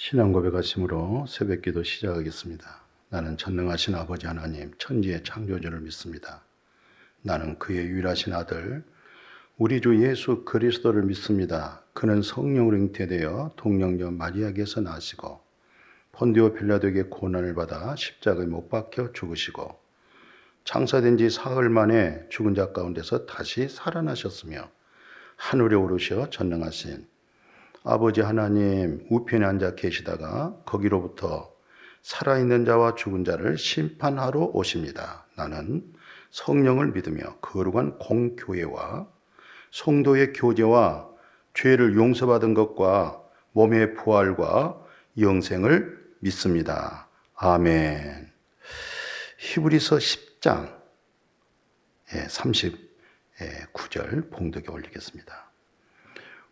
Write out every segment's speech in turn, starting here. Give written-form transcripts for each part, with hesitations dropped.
신앙 고백하심으로 새벽기도 시작하겠습니다. 나는 전능하신 아버지 하나님, 천지의 창조주를 믿습니다. 나는 그의 유일하신 아들, 우리 주 예수 그리스도를 믿습니다. 그는 성령으로 잉태되어 동정녀 마리아에게서 나시고 본디오 빌라도에게 고난을 받아 십자가에 못 박혀 죽으시고 장사된 지 사흘 만에 죽은 자 가운데서 다시 살아나셨으며 하늘에 오르셔 전능하신 아버지 하나님 우편에 앉아 계시다가 거기로부터 살아있는 자와 죽은 자를 심판하러 오십니다. 나는 성령을 믿으며 거룩한 공교회와 성도의 교제와 죄를 용서받은 것과 몸의 부활과 영생을 믿습니다. 아멘. 히브리서 10장 39절 봉독에 올리겠습니다.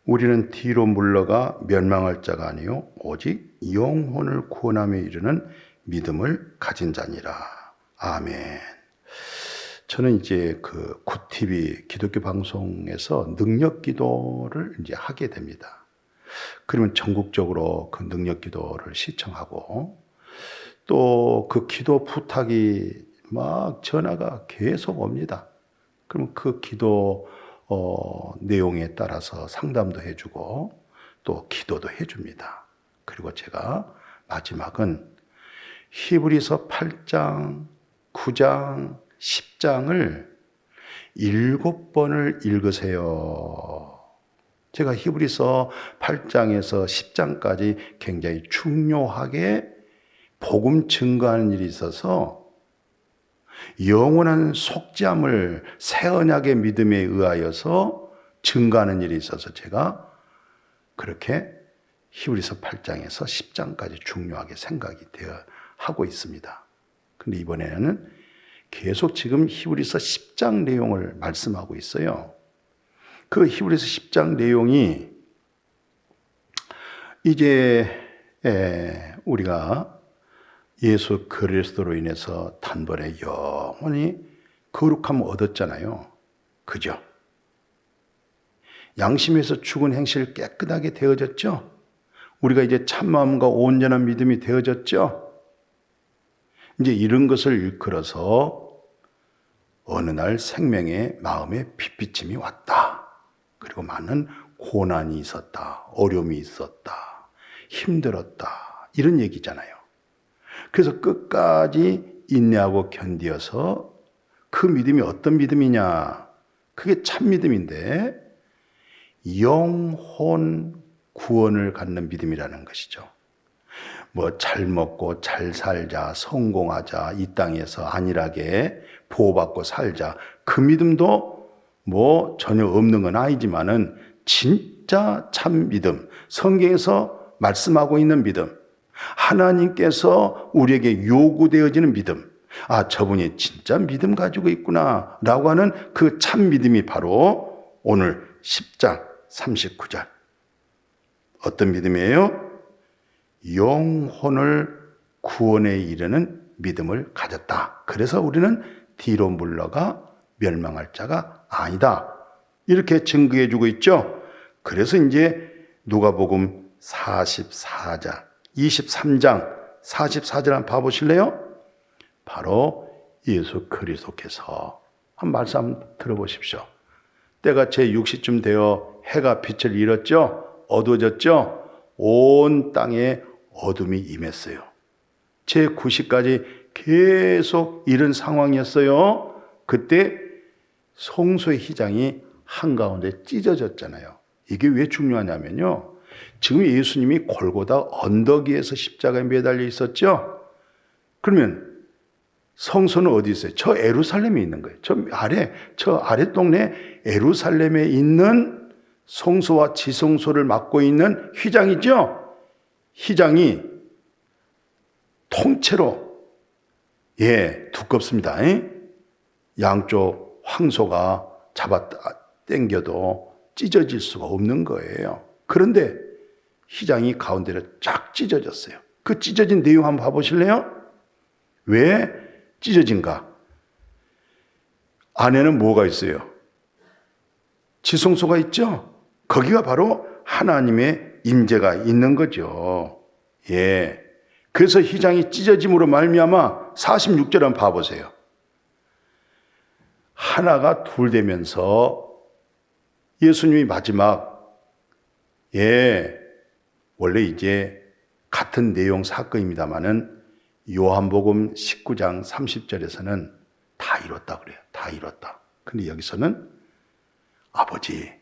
우리는 뒤로 물러가 멸망할 자가 아니요 오직 영혼을 구원함에 이르는 믿음을 가진 자니라. 아멘. 저는 이제 그 구TV 기독교 방송에서 능력 기도를 이제 하게 됩니다. 그러면 전국적으로 그 능력 기도를 시청하고 또 그 기도 부탁이 막 전화가 계속 옵니다. 그러면 그 기도 내용에 따라서 상담도 해주고 또 기도도 해줍니다. 그리고 제가 마지막은 히브리서 8장, 9장, 10장을 7번을 읽으세요. 제가 히브리서 8장에서 10장까지 굉장히 중요하게 복음 증거하는 일이 있어서 영원한 속죄함을 새 언약의 믿음에 의하여서 증거하는 일이 있어서 제가 그렇게 히브리서 8장에서 10장까지 중요하게 생각이 되어 하고 있습니다. 근데 이번에는 계속 지금 히브리서 10장 내용을 말씀하고 있어요. 그 히브리서 10장 내용이 이제 우리가 예수 그리스도로 인해서 단번에 영원히 거룩함을 얻었잖아요. 그죠? 양심에서 죽은 행실 깨끗하게 되어졌죠? 우리가 이제 참마음과 온전한 믿음이 되어졌죠? 이제 이런 것을 일컬어서 어느 날 생명의 마음에 빛비침이 왔다. 그리고 많은 고난이 있었다. 어려움이 있었다. 힘들었다. 이런 얘기잖아요. 그래서 끝까지 인내하고 견디어서 그 믿음이 어떤 믿음이냐? 그게 참 믿음인데 영혼 구원을 갖는 믿음이라는 것이죠. 뭐 잘 먹고 잘 살자, 성공하자, 이 땅에서 안일하게 보호받고 살자. 그 믿음도 뭐 전혀 없는 건 아니지만은 진짜 참 믿음, 성경에서 말씀하고 있는 믿음, 하나님께서 우리에게 요구되어지는 믿음, 아 저분이 진짜 믿음 가지고 있구나 라고 하는 그 참 믿음이 바로 오늘 10장 39절 어떤 믿음이에요? 영혼을 구원에 이르는 믿음을 가졌다. 그래서 우리는 뒤로 물러가 멸망할 자가 아니다. 이렇게 증거해 주고 있죠. 그래서 이제 누가복음 44장 23장 44절 한번 봐보실래요? 바로 예수 그리스도께서 한 말씀 한번 들어보십시오. 때가 제6시쯤 되어 해가 빛을 잃었죠. 어두워졌죠. 온 땅에 어둠이 임했어요. 제9시까지 계속 이런 상황이었어요. 그때 성소의 휘장이 한가운데 찢어졌잖아요. 이게 왜 중요하냐면요. 지금 예수님이 골고다 언덕 위에서 십자가에 매달려 있었죠. 그러면 성소는 어디 있어요? 저 예루살렘에 있는 거예요. 저 아래 동네 예루살렘에 있는 성소와 지성소를 맡고 있는 휘장이죠. 휘장이 통째로 두껍습니다. 양쪽 황소가 잡아 당겨도 찢어질 수가 없는 거예요. 그런데 휘장이 가운데로 쫙 찢어졌어요. 그 찢어진 내용 한번 봐보실래요? 왜 찢어진가? 안에는 뭐가 있어요? 지성소가 있죠? 거기가 바로 하나님의 임재가 있는 거죠. 예. 그래서 휘장이 찢어짐으로 말미암아 46절 한번 봐보세요. 하나가 둘 되면서 예수님이 마지막, 원래 이제 같은 내용 사건입니다마는 요한복음 19장 30절에서는 다 이뤘다 그래요. 다 이뤘다. 근데 여기서는 아버지,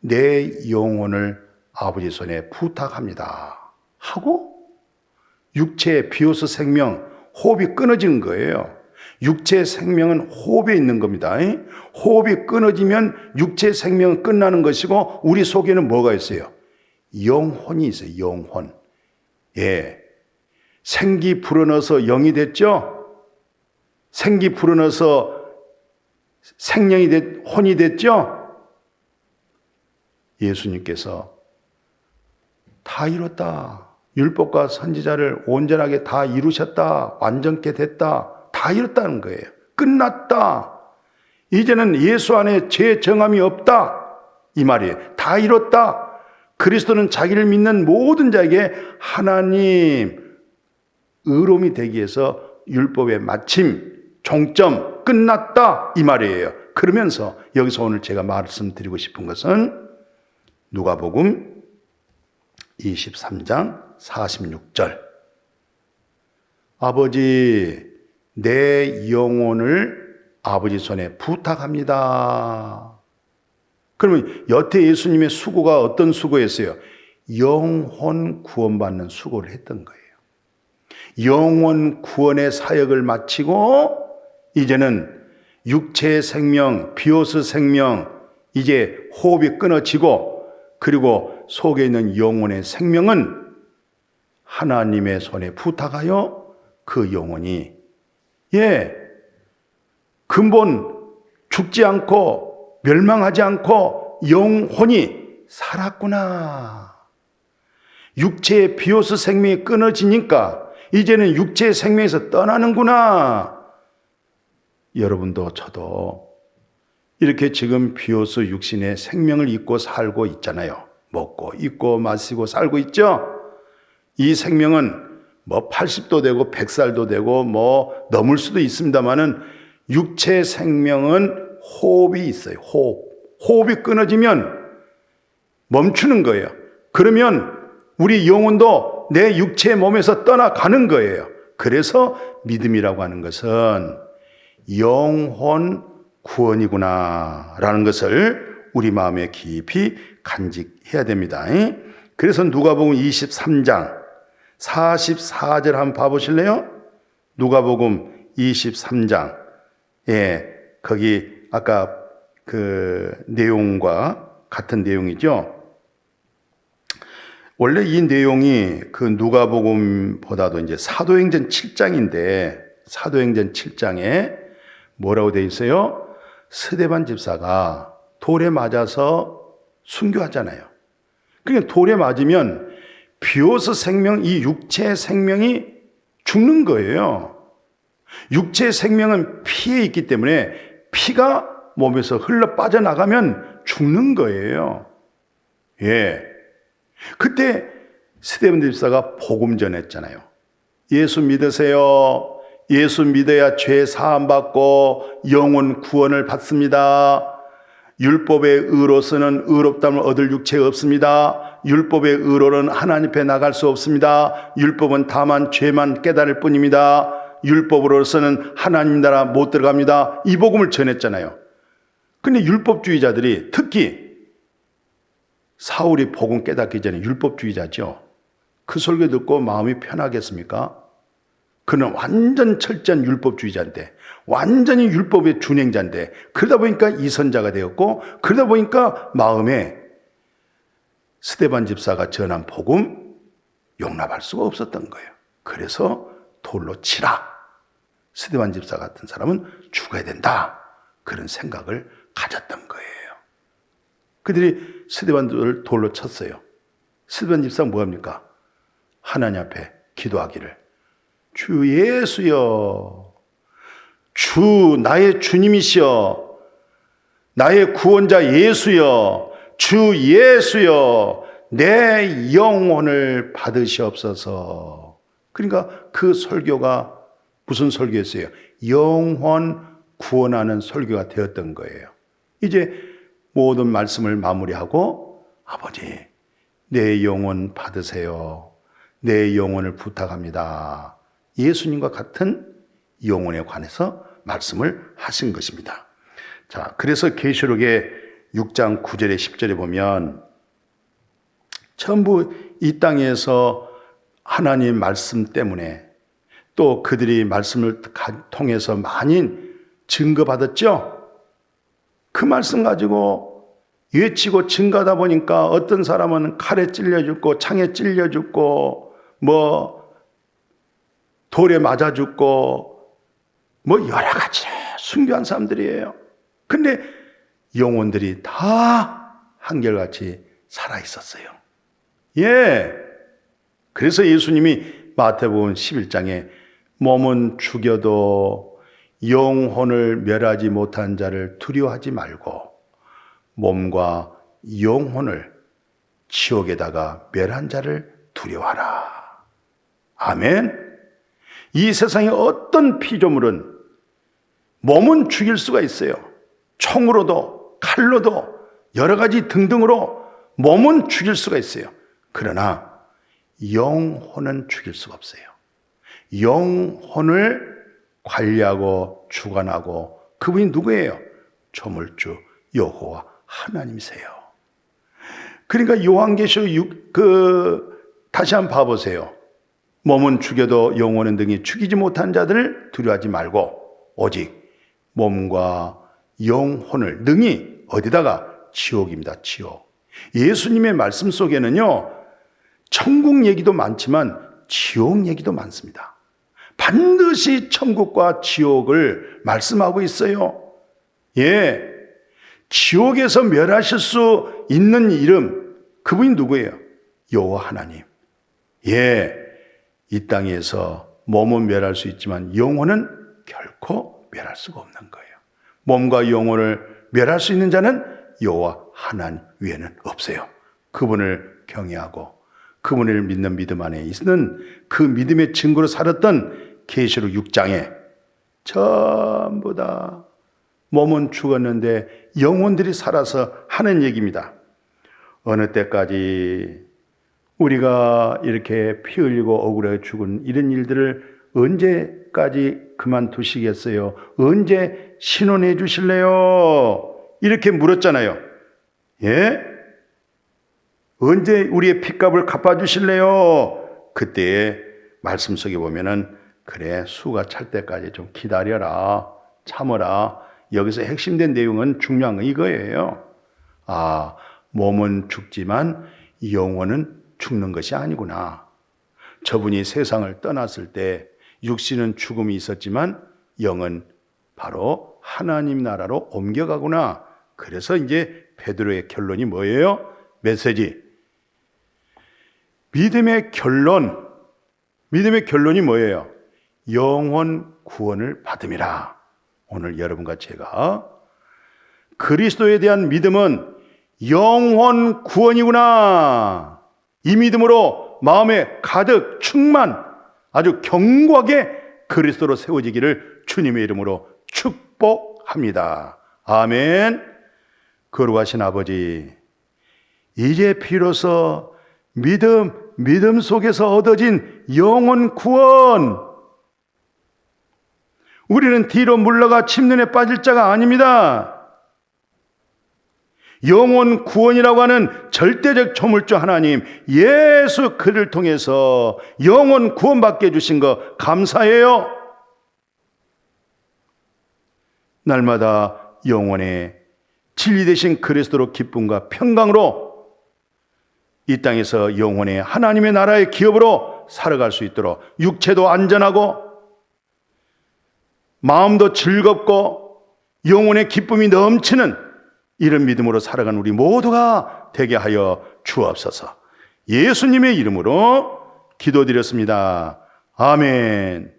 내 영혼을 아버지 손에 부탁합니다 하고 육체의 비오스 생명, 호흡이 끊어지는 거예요. 육체의 생명은 호흡에 있는 겁니다. 호흡이 끊어지면 육체의 생명은 끝나는 것이고 우리 속에는 뭐가 있어요? 영혼이 있어요. 영혼. 생기 불어넣어서 영이 됐죠? 생기 불어넣어서 혼이 됐죠? 예수님께서 다 이뤘다. 율법과 선지자를 온전하게 다 이루셨다. 완전케 됐다. 다 이뤘다는 거예요. 끝났다. 이제는 예수 안에 죄 정함이 없다. 이 말이에요. 다 이뤘다. 그리스도는 자기를 믿는 모든 자에게 하나님 의로움이 되기 위해서 율법의 마침, 종점, 끝났다. 이 말이에요. 그러면서 여기서 오늘 제가 말씀드리고 싶은 것은 누가복음 23장 46절. 아버지, 내 영혼을 아버지 손에 부탁합니다. 그러면 여태 예수님의 수고가 어떤 수고였어요? 영혼 구원받는 수고를 했던 거예요. 영혼 구원의 사역을 마치고 이제는 육체의 생명, 비오스 생명, 이제 호흡이 끊어지고 그리고 속에 있는 영혼의 생명은 하나님의 손에 부탁하여 그 영혼이 근본 죽지 않고 멸망하지 않고 영혼이 살았구나. 육체의 비오스 생명이 끊어지니까 이제는 육체의 생명에서 떠나는구나. 여러분도 저도 이렇게 지금 비오스 육신의 생명을 입고 살고 있잖아요. 먹고 입고 마시고 살고 있죠. 이 생명은 80도 되고 100살도 되고 넘을 수도 있습니다만은 육체 생명은 호흡이 있어요. 호흡이 끊어지면 멈추는 거예요. 그러면 우리 영혼도 내 육체 몸에서 떠나가는 거예요. 그래서 믿음이라고 하는 것은 영혼 구원이구나 라는 것을 우리 마음에 깊이 간직해야 됩니다. 그래서 누가복음 23장 44절 한번 봐보실래요? 누가복음 23장. 거기 아까 그 내용과 같은 내용이죠. 원래 이 내용이 그 누가복음보다도 이제 사도행전 7장인데 사도행전 7장에 뭐라고 되어 있어요? 스데반 집사가 돌에 맞아서 순교하잖아요. 그러니까 돌에 맞으면 비오스 생명, 이 육체의 생명이 죽는 거예요. 육체의 생명은 피에 있기 때문에 피가 몸에서 흘러 빠져나가면 죽는 거예요. 그때 스데반 집사가 복음 전했잖아요. 예수 믿으세요. 예수 믿어야 죄 사함 받고 영혼 구원을 받습니다. 율법의 의로서는 의롭다함을 얻을 육체가 없습니다. 율법의 의로는 하나님 앞에 나갈 수 없습니다. 율법은 다만 죄만 깨달을 뿐입니다. 율법으로서는 하나님 나라 못 들어갑니다. 이 복음을 전했잖아요. 근데 율법주의자들이 특히 사울이 복음 깨닫기 전에 율법주의자죠. 그 설교 듣고 마음이 편하겠습니까? 그는 완전 철저한 율법주의자인데 완전히 율법의 준행자인데 그러다 보니까 이선자가 되었고 그러다 보니까 마음에 스데반 집사가 전한 복음 용납할 수가 없었던 거예요. 그래서 돌로 치라. 스데반 집사 같은 사람은 죽어야 된다. 그런 생각을 가졌던 거예요. 그들이 스데반을 돌로 쳤어요. 스데반 집사가 뭐합니까? 하나님 앞에 기도하기를 주 예수여, 주 나의 주님이시여, 나의 구원자 예수여, 주 예수여, 내 영혼을 받으시옵소서. 그러니까 그 설교가 무슨 설교였어요? 영혼 구원하는 설교가 되었던 거예요. 이제 모든 말씀을 마무리하고 아버지 내 영혼 받으세요. 내 영혼을 부탁합니다. 예수님과 같은 영혼에 관해서 말씀을 하신 것입니다. 자, 그래서 계시록의 6장 9절에 10절에 보면 전부 이 땅에서 하나님 말씀 때문에 또 그들이 말씀을 통해서 많이 증거받았죠. 그 말씀 가지고 외치고 증거하다 보니까 어떤 사람은 칼에 찔려 죽고 창에 찔려 죽고 돌에 맞아 죽고 여러 가지 순교한 사람들이에요. 근데 영혼들이 다 한결같이 살아 있었어요. 예. 그래서 예수님이 마태복음 11장에 몸은 죽여도 영혼을 멸하지 못한 자를 두려워하지 말고 몸과 영혼을 지옥에다가 멸한 자를 두려워하라. 아멘. 이 세상의 어떤 피조물은 몸은 죽일 수가 있어요. 총으로도 칼로도 여러 가지 등등으로 몸은 죽일 수가 있어요. 그러나 영혼은 죽일 수가 없어요. 영혼을 관리하고 주관하고 그분이 누구예요? 조물주 여호와 하나님이세요. 그러니까 요한계시록 다시 한번 봐보세요. 몸은 죽여도 영혼은 등이 죽이지 못한 자들을 두려워하지 말고 오직 몸과 영혼을 능히 어디다가? 지옥입니다. 지옥. 예수님의 말씀 속에는요 천국 얘기도 많지만 지옥 얘기도 많습니다. 반드시 천국과 지옥을 말씀하고 있어요. 예, 지옥에서 멸하실 수 있는 이름, 그분이 누구예요? 여호와 하나님. 예, 이 땅에서 몸은 멸할 수 있지만 영혼은 결코 멸할 수가 없는 거예요. 몸과 영혼을 멸할 수 있는 자는 여호와 하나님 외에는 없어요. 그분을 경외하고 그분을 믿는 믿음 안에 있는 그 믿음의 증거로 살았던 계시록 6장에 전부 다 몸은 죽었는데 영혼들이 살아서 하는 얘기입니다. 어느 때까지 우리가 이렇게 피 흘리고 억울하게 죽은 이런 일들을 언제까지 그만두시겠어요? 언제 신원해 주실래요? 이렇게 물었잖아요. 예? 언제 우리의 핏값을 갚아주실래요? 그때의 말씀 속에 보면은 그래 수가 찰 때까지 좀 기다려라, 참어라. 여기서 핵심된 내용은 중요한 건 이거예요. 아, 몸은 죽지만 영혼은 죽는 것이 아니구나. 저분이 세상을 떠났을 때 육신은 죽음이 있었지만 영은 바로 하나님 나라로 옮겨가구나. 그래서 이제 베드로의 결론이 뭐예요? 메시지. 믿음의 결론이 뭐예요? 영혼 구원을 받음이라. 오늘 여러분과 제가 그리스도에 대한 믿음은 영혼 구원이구나. 이 믿음으로 마음에 가득 충만 아주 견고하게 그리스도로 세워지기를 주님의 이름으로 축복합니다. 아멘. 거룩하신 아버지, 이제 비로소 믿음 속에서 얻어진 영혼 구원, 우리는 뒤로 물러가 침륜에 빠질 자가 아닙니다. 영혼 구원이라고 하는 절대적 조물주 하나님, 예수 그를 통해서 영혼 구원받게 해주신 거 감사해요. 날마다 영혼의 진리 되신 그리스도로 기쁨과 평강으로 이 땅에서 영혼의 하나님의 나라의 기업으로 살아갈 수 있도록 육체도 안전하고 마음도 즐겁고 영혼의 기쁨이 넘치는 이런 믿음으로 살아가는 우리 모두가 되게 하여 주옵소서. 예수님의 이름으로 기도드렸습니다. 아멘.